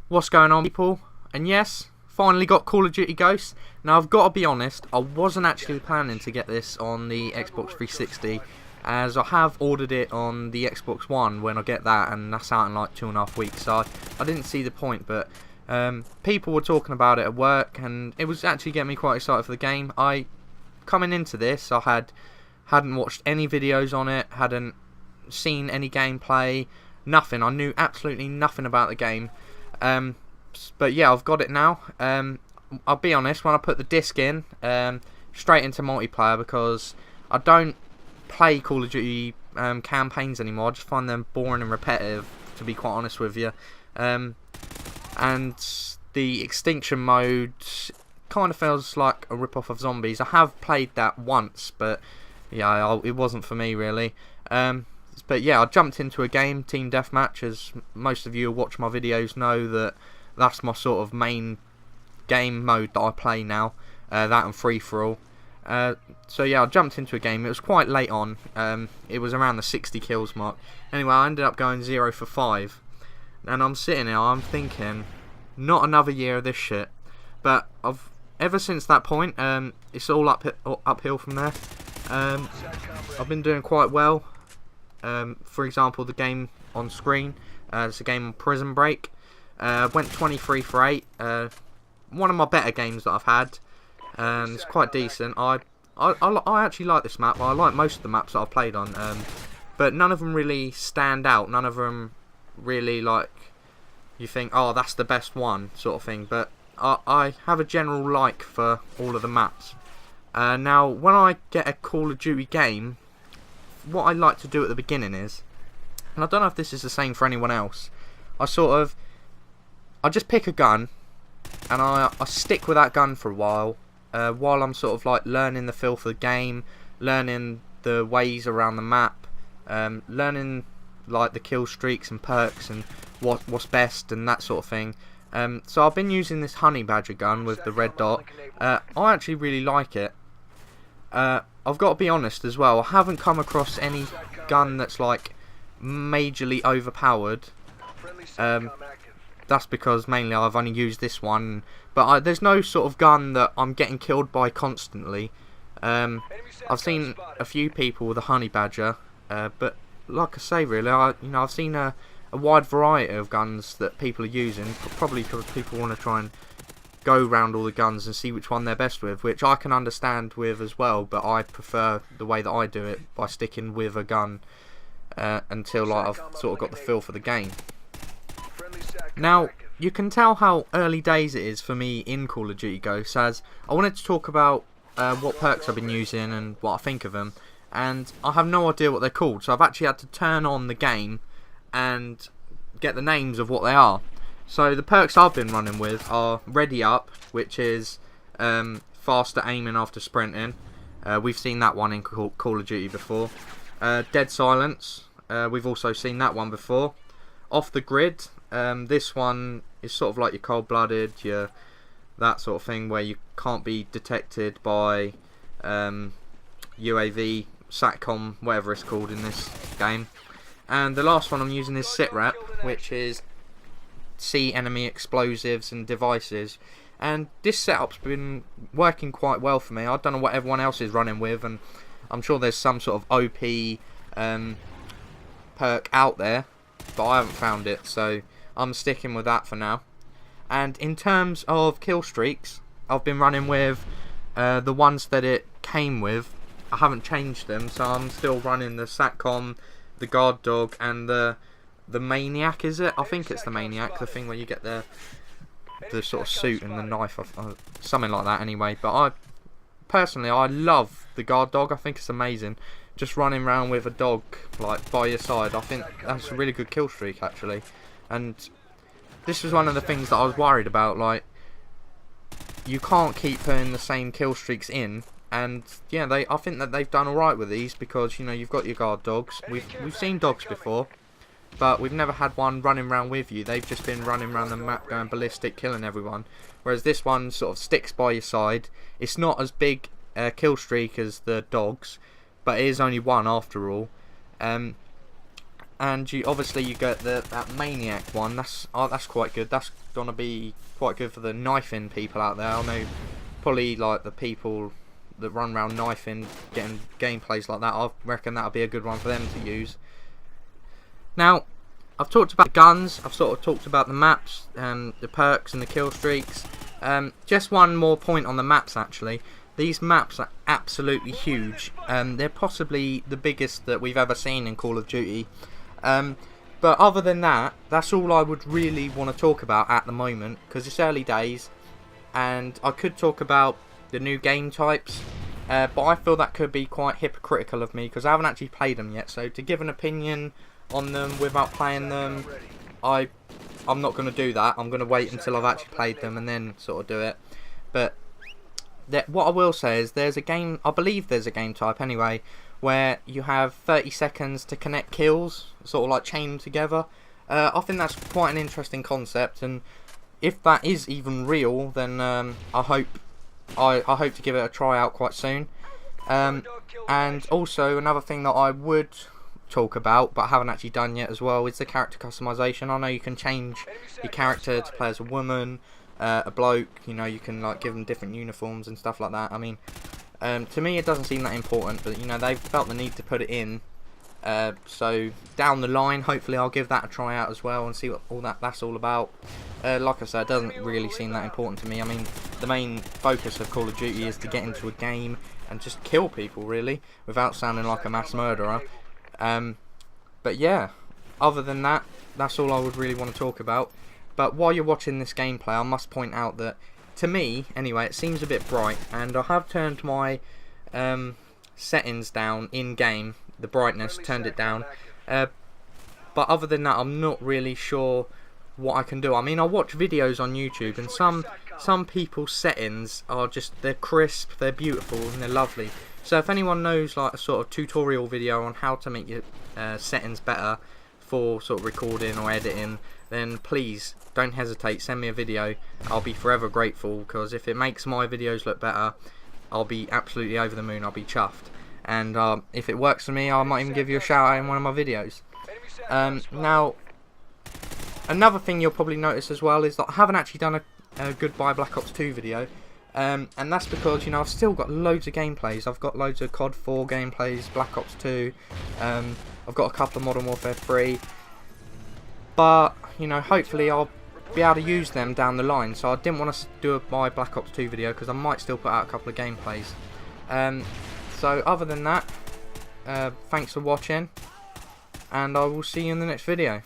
What's going on, people? And yes, finally got Call of Duty Ghosts. Now I've got to be honest, I wasn't actually planning to get this on the Xbox 360, as I have ordered it on the Xbox One when I get that, and that's out in like 2.5 weeks, so I didn't see the point. But people were talking about it at work, and it was actually getting me quite excited for the game. Coming into this, I hadn't watched any videos on it, hadn't seen any gameplay, nothing. I knew absolutely nothing about the game. But yeah, I've got it now. I'll be honest, when I put the disc in, straight into multiplayer, because I don't play Call of Duty campaigns anymore. I just find them boring and repetitive, to be quite honest with you. And the extinction mode kind of feels like a rip-off of Zombies. I have played that once, but yeah, it wasn't for me really. But yeah, I jumped into a game, Team Deathmatch, as most of you who watch my videos know that that's my sort of main game mode that I play now, that and free-for-all. So yeah, I jumped into a game. It was quite late on, it was around the 60 kills mark. Anyway, I ended up going 0 for 5, and I'm sitting here, I'm thinking, not another year of this shit. But ever since that point, it's all uphill from there. I've been doing quite well. For example, the game on screen, it's a game on Prison Break. Went 23 for 8. One of my better games that I've had. It's quite decent. I actually like this map. I like most of the maps that I've played on. But none of them really stand out. None of them really, like, you think, oh, that's the best one, sort of thing. But I have a general like for all of the maps. Now, when I get a Call of Duty game, what I like to do at the beginning is, and I don't know if this is the same for anyone else, I just pick a gun, and I stick with that gun for a while I'm sort of like learning the feel for the game, learning the ways around the map, learning like the kill streaks and perks and what's best and that sort of thing. So I've been using this honey badger gun with the red dot. I actually really like it. I've got to be honest as well, I haven't come across any gun that's like majorly overpowered. That's because mainly I've only used this one, but there's no sort of gun that I'm getting killed by constantly. I've seen a few people with a honey badger, but like I say, really, I've seen a wide variety of guns that people are using, probably because people want to try and go round all the guns and see which one they're best with, which I can understand with as well, but I prefer the way that I do it, by sticking with a gun until like I've sort of got the feel for the game. Now, you can tell how early days it is for me in Call of Duty Ghosts, as I wanted to talk about what perks I've been using and what I think of them, and I have no idea what they're called, so I've actually had to turn on the game and get the names of what they are. So the perks I've been running with are Ready Up, which is faster aiming after sprinting. We've seen that one in Call of Duty before. Dead Silence, we've also seen that one before. Off the Grid, this one is sort of like your cold-blooded, that sort of thing, where you can't be detected by UAV, SATCOM, whatever it's called in this game. And the last one I'm using is SITREP, which is see enemy explosives and devices, and this setup's been working quite well for me. I don't know what everyone else is running with, and I'm sure there's some sort of OP perk out there, but I haven't found it, so I'm sticking with that for now. And in terms of kill streaks, I've been running with the ones that it came with. I haven't changed them, so I'm still running the SATCOM, the guard dog, and the maniac, is it? I think it's the maniac, the thing where you get the sort of suit and the knife, something like that anyway. But personally, I love the guard dog. I think it's amazing. Just running around with a dog like by your side, I think that's a really good kill streak actually. And this was one of the things that I was worried about, like, you can't keep putting the same kill streaks in. And yeah, I think that they've done alright with these, because you've got your guard dogs. We've seen dogs before, but we've never had one running around with you. They've just been running around the map going ballistic, killing everyone. Whereas this one sort of sticks by your side. It's not as big a kill streak as the dogs, but it is only one after all. and you obviously you get that maniac one. That's quite good. That's gonna be quite good for the knifing people out there. I know probably like the people that run around knifing, getting gameplays like that. I reckon that'll be a good one for them to use. Now, I've talked about the guns. I've sort of talked about the maps, the perks and the kill streaks. Just one more point on the maps actually. These maps are absolutely huge. They're possibly the biggest that we've ever seen in Call of Duty. But other than that, that's all I would really want to talk about at the moment, because it's early days, and I could talk about the new game types, but I feel that could be quite hypocritical of me because I haven't actually played them yet. So to give an opinion on them without playing them, I'm not going to do that. I'm going to wait until I've actually played them and then sort of do it. But what I will say is there's a game, I believe there's a game type anyway, where you have 30 seconds to connect kills, sort of like chain them together. I think that's quite an interesting concept, and if that is even real, then I hope to give it a try out quite soon. And also another thing that I would talk about, but I haven't actually done yet as well, is the character customization. I know you can change your character to play as a woman, a bloke. You know, you can like give them different uniforms and stuff like that. I mean, to me it doesn't seem that important, but you know, they've felt the need to put it in. So down the line, hopefully I'll give that a try out as well and see what that's all about. Like I said, it doesn't really seem that important to me. I mean, the main focus of Call of Duty is to get into a game and just kill people, really, without sounding like a mass murderer. But yeah, other than that, that's all I would really want to talk about. But while you're watching this gameplay, I must point out that, to me, anyway, it seems a bit bright, and I have turned my settings down in-game, the brightness, turned it down. But other than that, I'm not really sure what I can do. I mean, I watch videos on YouTube, and some people's settings are just, they're crisp, they're beautiful, and they're lovely. So if anyone knows like a sort of tutorial video on how to make your settings better for sort of recording or editing, then please don't hesitate, send me a video. I'll be forever grateful, because if it makes my videos look better, I'll be absolutely over the moon. I'll be chuffed. And if it works for me, I might even give you a shout out in one of my videos. Now, another thing you'll probably notice as well is that I haven't actually done a Goodbye Black Ops 2 video. And that's because, you know, I've still got loads of gameplays. I've got loads of COD 4 gameplays, Black Ops 2. I've got a couple of Modern Warfare 3. But, you know, hopefully I'll be able to use them down the line. So I didn't want to do my Black Ops 2 video because I might still put out a couple of gameplays. So other than that, thanks for watching, and I will see you in the next video.